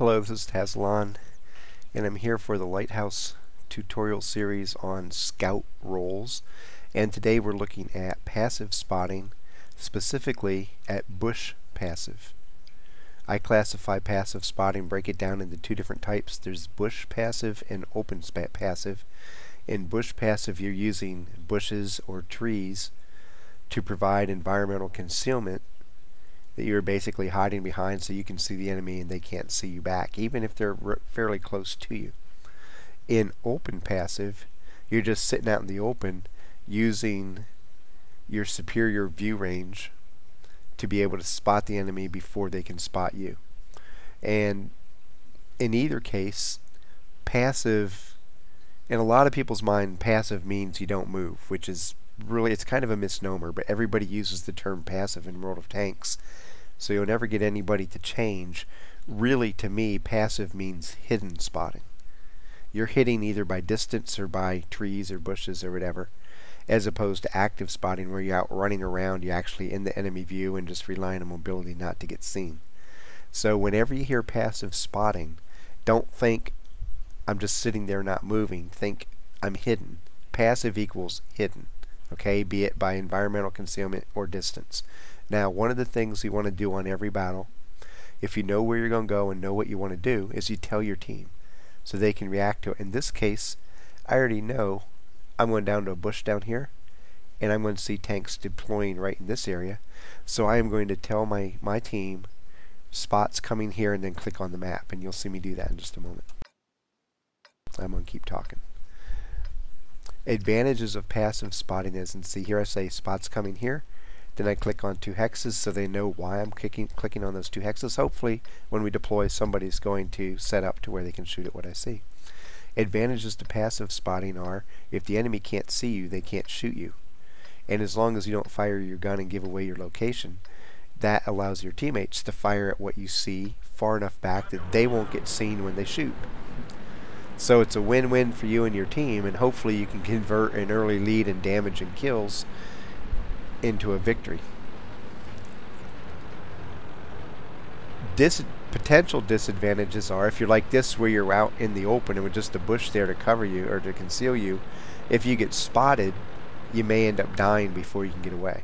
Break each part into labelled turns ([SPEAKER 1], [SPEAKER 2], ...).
[SPEAKER 1] Hello, this is Tazlon, and I'm here for the Lighthouse tutorial series on scout roles. And today we're looking at passive spotting, specifically at bush passive. I classify passive spotting, break it down into two different types. There's bush passive and open passive. In bush passive, you're using bushes or trees to provide environmental concealment that you're basically hiding behind so you can see the enemy and they can't see you back, even if they're fairly close to you. In open passive, you're just sitting out in the open using your superior view range to be able to spot the enemy before they can spot you. And in either case, passive, in a lot of people's mind, passive means you don't move, which is really, it's kind of a misnomer, but everybody uses the term passive in World of Tanks, so you'll never get anybody to change. Really, to me, passive means hidden spotting. You're hitting either by distance or by trees or bushes or whatever, as opposed to active spotting where you're out running around, you're actually in the enemy view and just relying on mobility not to get seen. So whenever you hear passive spotting, don't think I'm just sitting there not moving. Think I'm hidden. Passive equals hidden. Okay, be it by environmental concealment or distance. Now, one of the things you want to do on every battle, if you know where you're going to go and know what you want to do, is you tell your team so they can react to it. In this case, I already know I'm going down to a bush down here, and I'm going to see tanks deploying right in this area. So I am going to tell my team spots coming here and then click on the map, and you'll see me do that in just a moment. I'm going to keep talking. Advantages of passive spotting is, and see here I say spots coming here, then I click on two hexes so they know why I'm clicking on those two hexes. Hopefully when we deploy, somebody's going to set up to where they can shoot at what I see. Advantages to passive spotting are, if the enemy can't see you, they can't shoot you, and as long as you don't fire your gun and give away your location, that allows your teammates to fire at what you see far enough back that they won't get seen when they shoot. So it's a win-win for you and your team, and hopefully you can convert an early lead in damage and kills into a victory. Potential disadvantages are, if you're like this where you're out in the open and with just a bush there to cover you or to conceal you, if you get spotted, you may end up dying before you can get away.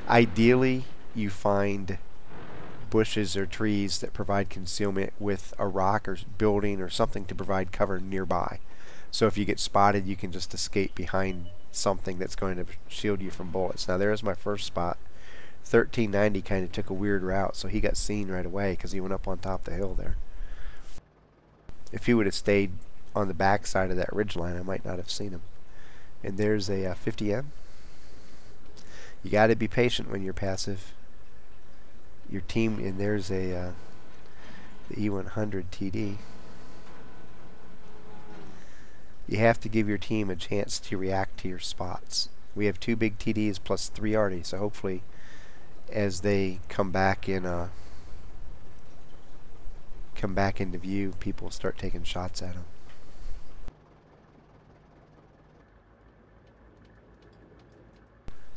[SPEAKER 1] Ideally, you find bushes or trees that provide concealment with a rock or building or something to provide cover nearby. So if you get spotted, you can just escape behind something that's going to shield you from bullets. Now there's my first spot. 1390 kind of took a weird route, so he got seen right away because he went up on top of the hill there. If he would have stayed on the back side of that ridgeline, I might not have seen him. And there's a 50M. You got to be patient when you're passive. Your team, and there's a the E100 TD. You have to give your team a chance to react to your spots. We have 2 big TDs plus 3 arty, so hopefully as they come back into view, people start taking shots at them.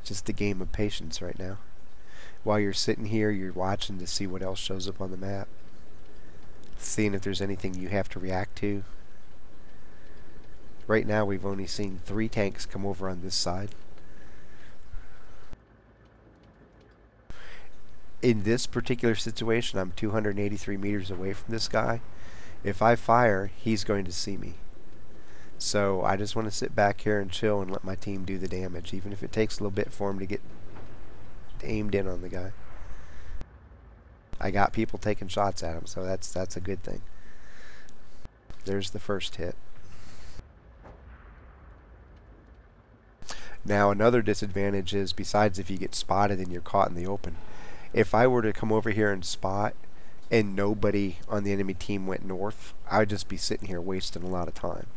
[SPEAKER 1] Just a game of patience right now. While you're sitting here, you're watching to see what else shows up on the map, seeing if there's anything you have to react to. Right now we've only seen 3 tanks come over on this side. In this particular situation, I'm 283 meters away from this guy. If I fire, he's going to see me. So I just want to sit back here and chill and let my team do the damage, even if it takes a little bit for him to get aimed in on the guy. I got people taking shots at him, so that's a good thing. There's the first hit. Now another disadvantage is, besides if you get spotted and you're caught in the open, if I were to come over here and spot and nobody on the enemy team went north, I would just be sitting here wasting a lot of time.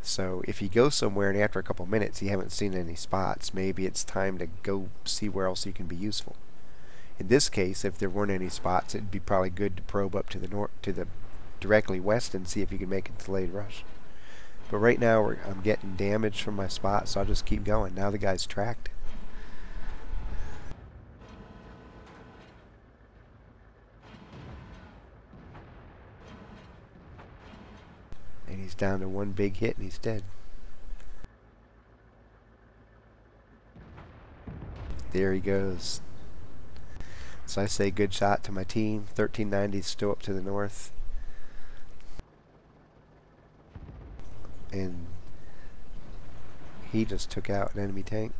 [SPEAKER 1] So if you go somewhere and after a couple minutes you haven't seen any spots, maybe it's time to go see where else you can be useful. In this case, if there weren't any spots, it'd be probably good to probe up to the north, to the directly west, and see if you can make a delayed rush. But right now I'm getting damage from my spot, so I'll just keep going. Now the guy's tracked. He's down to one big hit and he's dead. There he goes. So I say good shot to my team. 1390 still up to the north. And he just took out an enemy tank.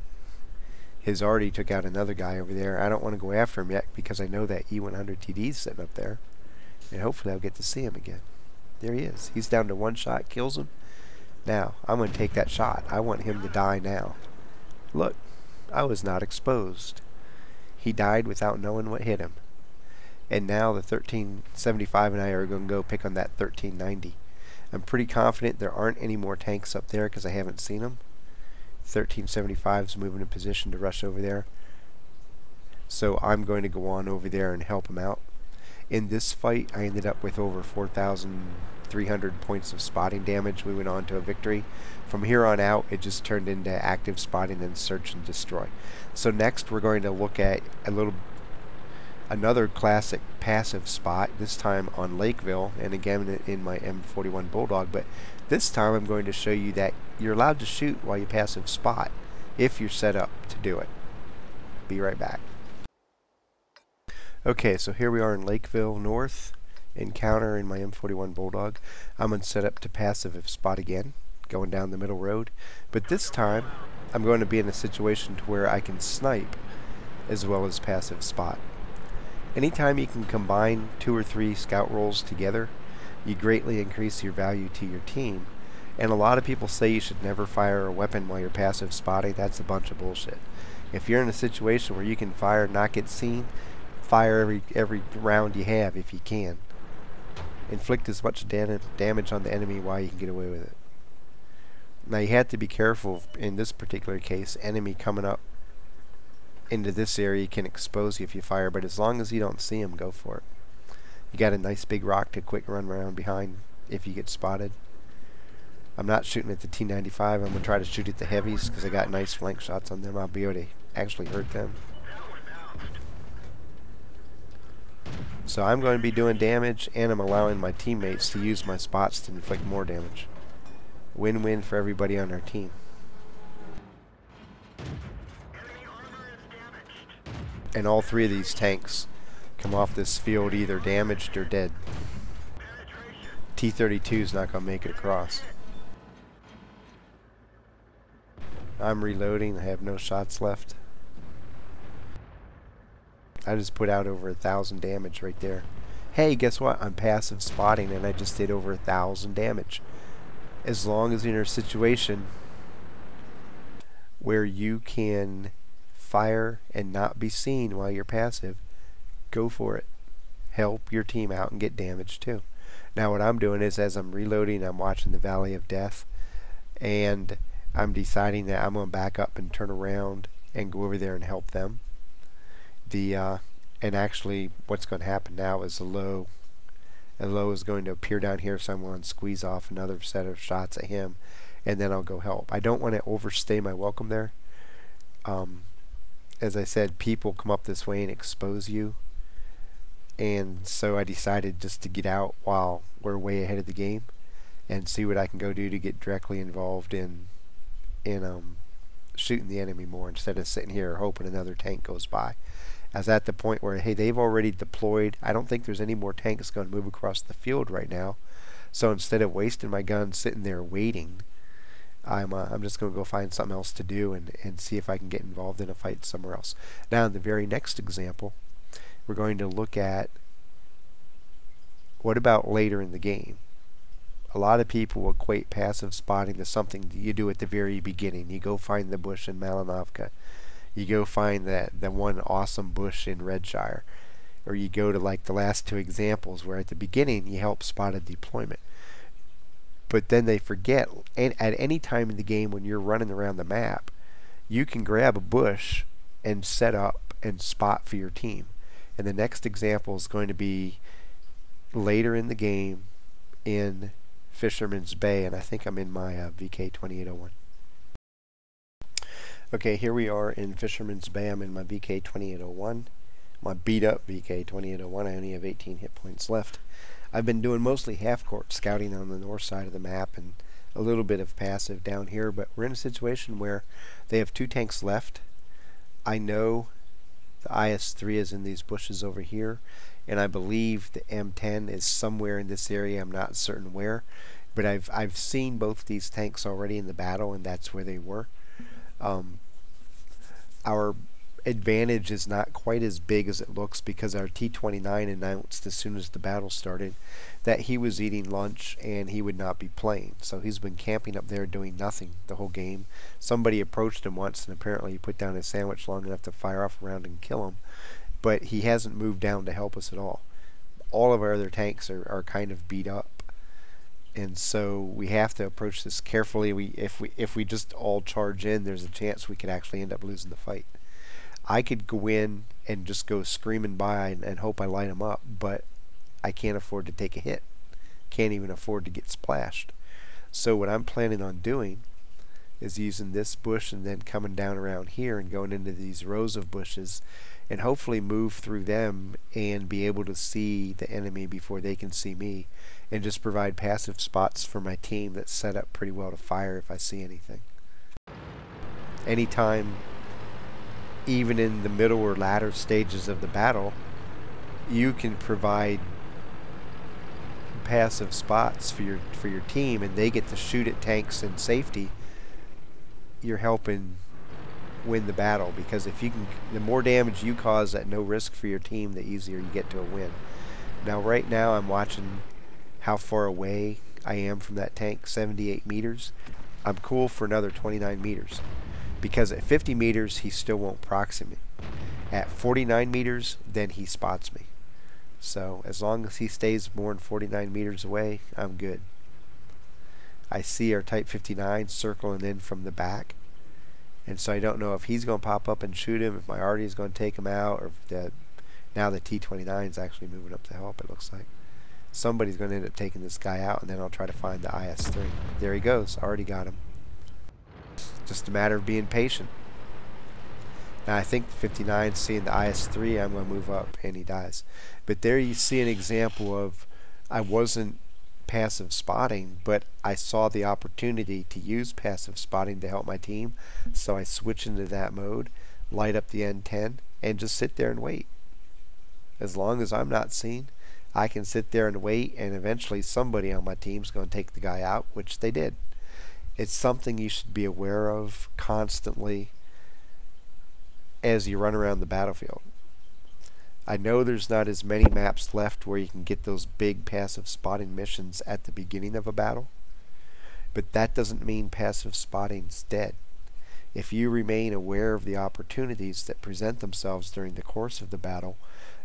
[SPEAKER 1] His already took out another guy over there. I don't want to go after him yet because I know that E100 TD's sitting up there. And hopefully I'll get to see him again. There he is. He's down to one shot, kills him. Now, I'm going to take that shot. I want him to die now. Look, I was not exposed. He died without knowing what hit him. And now the 1375 and I are going to go pick on that 1390. I'm pretty confident there aren't any more tanks up there because I haven't seen them. 1375 is moving in position to rush over there. So I'm going to go on over there and help him out. In this fight, I ended up with over 4,300 points of spotting damage. We went on to a victory. From here on out, it just turned into active spotting and search and destroy. So next, we're going to look at another classic passive spot, this time on Lakeville, and again in my M41 Bulldog, but this time I'm going to show you that you're allowed to shoot while you passive spot if you're set up to do it. Be right back. Okay, so here we are in Lakeville North, encounter in my M41 Bulldog. I'm going to set up to passive spot again, going down the middle road, but this time I'm going to be in a situation to where I can snipe as well as passive spot. Anytime you can combine 2 or 3 scout rolls together, you greatly increase your value to your team. And a lot of people say you should never fire a weapon while you're passive spotting. That's a bunch of bullshit. If you're in a situation where you can fire and not get seen, fire every round you have if you can. Inflict as much damage on the enemy while you can get away with it. Now you have to be careful in this particular case. Enemy coming up into this area can expose you if you fire, but as long as you don't see him, go for it. You got a nice big rock to quick run around behind if you get spotted. I'm not shooting at the T95. I'm going to try to shoot at the heavies because I got nice flank shots on them. I'll be able to actually hurt them. So I'm going to be doing damage, and I'm allowing my teammates to use my spots to inflict more damage. Win-win for everybody on our team. And all 3 of these tanks come off this field either damaged or dead. T-32 is not going to make it across. I'm reloading. I have no shots left. I just put out over 1,000 damage right there. Hey, guess what? I'm passive spotting and I just did over 1,000 damage. As long as you're in a situation where you can fire and not be seen while you're passive, go for it. Help your team out and get damage too. Now what I'm doing is, as I'm reloading, I'm watching the Valley of Death, and I'm deciding that I'm going to back up and turn around and go over there and help them. And actually what's going to happen now is the low is going to appear down here, so I'm going to squeeze off another set of shots at him, and then I'll go help. I don't want to overstay my welcome there. As I said, people come up this way and expose you, and so I decided just to get out while we're way ahead of the game and see what I can go do to get directly involved in shooting the enemy more, instead of sitting here hoping another tank goes by. I was at the point where, hey, they've already deployed. I don't think there's any more tanks going to move across the field right now. So instead of wasting my gun sitting there waiting, I'm just going to go find something else to do and see if I can get involved in a fight somewhere else. Now, in the very next example, we're going to look at what about later in the game. A lot of people equate passive spotting to something that you do at the very beginning. You go find the bush in Malinovka. You go find that one awesome bush in Redshire, or you go to like the last 2 examples where at the beginning you help spot a deployment. But then they forget, and at any time in the game when you're running around the map, you can grab a bush and set up and spot for your team. And the next example is going to be later in the game in Fisherman's Bay, and I think I'm in my VK 2801. Okay, here we are in Fisherman's Bay. I'm in my VK 2801. my beat up VK 2801. I only have 18 hit points left. I've been doing mostly half-court scouting on the north side of the map and a little bit of passive down here, but we're in a situation where they have 2 tanks left. I know the IS-3 is in these bushes over here, and I believe the M10 is somewhere in this area. I'm not certain where, but I've seen both these tanks already in the battle, and that's where they were. Our advantage is not quite as big as it looks because our T-29 announced as soon as the battle started that he was eating lunch and he would not be playing. So he's been camping up there doing nothing the whole game. Somebody approached him once and apparently he put down his sandwich long enough to fire off a round and kill him, but he hasn't moved down to help us at all. All of our other tanks are kind of beat up, and so we have to approach this carefully. If we just all charge in, there's a chance we could actually end up losing the fight. I could go in and just go screaming by and hope I light them up, but I can't afford to take a hit. Can't even afford to get splashed. So what I'm planning on doing is using this bush and then coming down around here and going into these rows of bushes and hopefully move through them and be able to see the enemy before they can see me, and just provide passive spots for my team that's set up pretty well to fire if I see anything. Anytime, even in the middle or latter stages of the battle, you can provide passive spots for your team and they get to shoot at tanks in safety, you're helping win the battle, because if you can, the more damage you cause at no risk for your team, the easier you get to a win. Now right now I'm watching how far away I am from that tank, 78 meters. I'm cool for another 29 meters. Because at 50 meters he still won't proxy me. At 49 meters then he spots me. So as long as he stays more than 49 meters away, I'm good. I see our Type 59 circling in from the back, and so I don't know if he's going to pop up and shoot him, if my arty is going to take him out, or if now the T-29 is actually moving up to help. It looks like somebody's going to end up taking this guy out, and then I'll try to find the IS-3. There he goes. Already got him. Just a matter of being patient. Now I think the 59 seeing the IS-3, I'm going to move up and he dies. But there you see an example of, I wasn't passive spotting, but I saw the opportunity to use passive spotting to help my team, so I switch into that mode, light up the N10, and just sit there and wait. As long as I'm not seen, I can sit there and wait, and eventually somebody on my team is going to take the guy out, which they did. It's something you should be aware of constantly as you run around the battlefield. I know there's not as many maps left where you can get those big passive spotting missions at the beginning of a battle, but that doesn't mean passive spotting's dead. If you remain aware of the opportunities that present themselves during the course of the battle,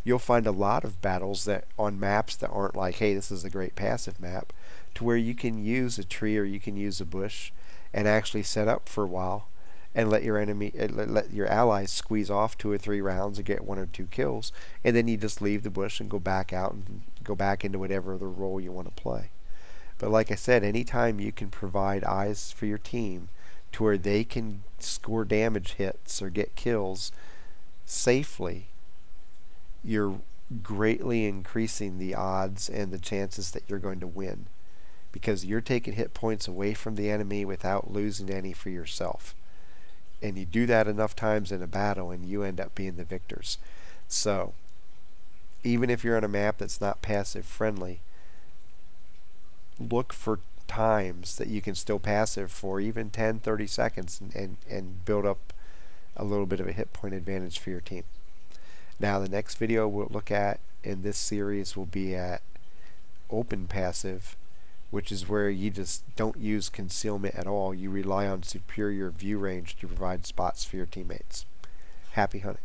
[SPEAKER 1] you'll find a lot of battles that on maps that aren't like, hey, this is a great passive map, to where you can use a tree or you can use a bush and actually set up for a while and let your allies squeeze off 2 or 3 rounds and get 1 or 2 kills, and then you just leave the bush and go back out and go back into whatever other role you want to play. But like I said, anytime you can provide eyes for your team to where they can score damage hits or get kills safely, you're greatly increasing the odds and the chances that you're going to win, because you're taking hit points away from the enemy without losing any for yourself. And you do that enough times in a battle and you end up being the victors. So even if you're on a map that's not passive friendly, look for times that you can still passive for even 10-30 seconds and build up a little bit of a hit point advantage for your team. Now the next video we'll look at in this series will be at open passive, which is where you just don't use concealment at all. You rely on superior view range to provide spots for your teammates. Happy hunting.